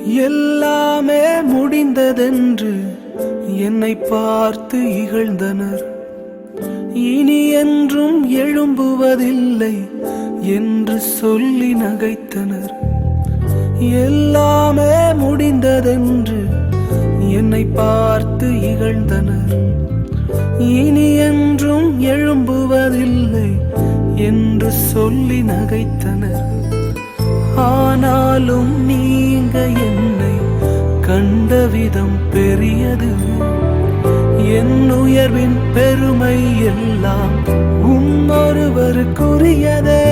எல்லாமே முடிந்ததென்று என்னை பார்த்து இகழ்ந்தனர். இனி என்றும் எழும்புவதில்லை என்று சொல்லி நகைத்தனர். எல்லாமே முடிந்ததென்று என்னை பார்த்து இகழ்ந்தனர். இனி என்றும் எழும்புவதில்லை என்று சொல்லி நகைத்தனர். ஆனாலும் நீங்க என்னை கண்ட விதம் பெரியது. என் உயர்வின் பெருமை எல்லாம் ஒருவருக்குரியதே.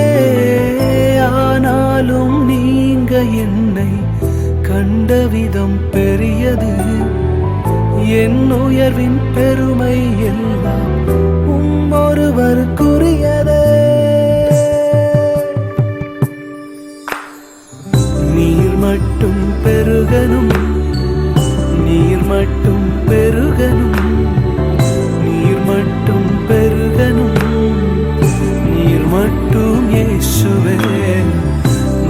ஆனாலும் நீங்க என்னை கண்ட விதம் பெரியது. என் உயர்வின் பெருமை எல்லாம் ஒருவருக்குரியதே. நீர் மட்டும் பெருகனும், நீர் மட்டும் பெருகனும், நீர் மட்டும் பெருகனும், நீர் மட்டும் இயேசுவே.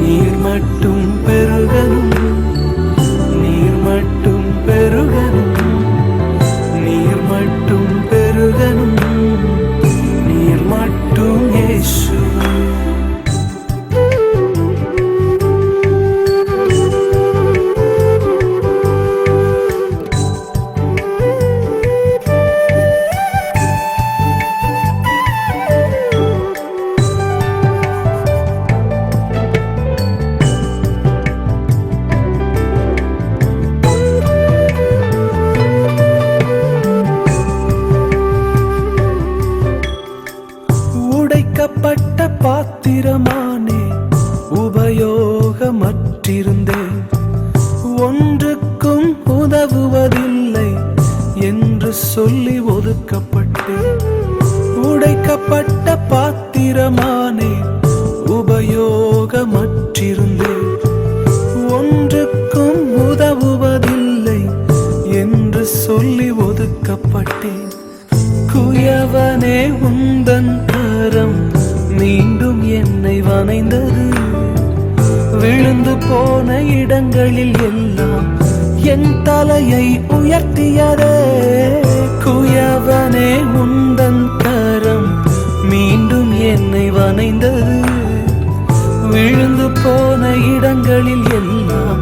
நீர் மட்டும் பெருகனும், நீர் மட்டும் பெருகனும், நீர் மட்டும் பெருகனும், நீர் மட்டும் இயேசுவே. உடைக்கப்பட்ட பாத்திரமானே, உபயோகமற்றிருந்தேன். ஒன்றுக்கும் உதவுவதில்லை என்று சொல்லி ஒதுக்கப்பட்டேன். உடைக்கப்பட்ட பாத்திரமானே, உபயோகமற்றிருந்தேன். ஒன்றுக்கும் உதவுவதில்லை என்று சொல்லி ஒதுக்கப்பட்டேன். குயவனே, உந்தன் கரம் மீண்டும் என்னை வணைந்தது. விழுந்து போன இடங்களில் எல்லாம் என் தலையை உயர்த்தியதே. குயவனே, உந்தன் கரம் மீண்டும் என்னை வணைந்தது. விழுந்து போன இடங்களில் எல்லாம்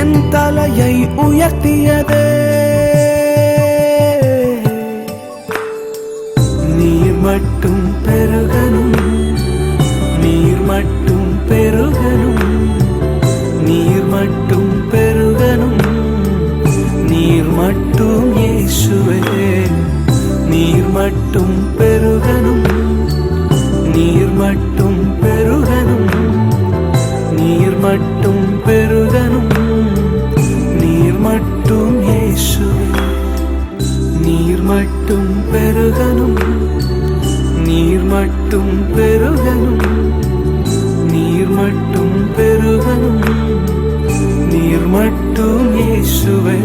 என் தலையை உயர்த்தியதே. நீர் மட்டும் பெருகனும், நீர் மட்டும் பெருகனும், நீர் மட்டும் பெருகனும், நீர் மட்டும் இயேசுவே. நீர் மட்டும் பெருகனும், நீர் மட்டும் பெருகனும், நீர் மட்டும் பெருகனும், நீர் மட்டும் இயேசுவே. நீர் மட்டும் பெருகனும், நீர் மட்டும் பெருகனும், நீர் மட்டும் பெருகனும், நீர் மட்டும் இயேசுவே.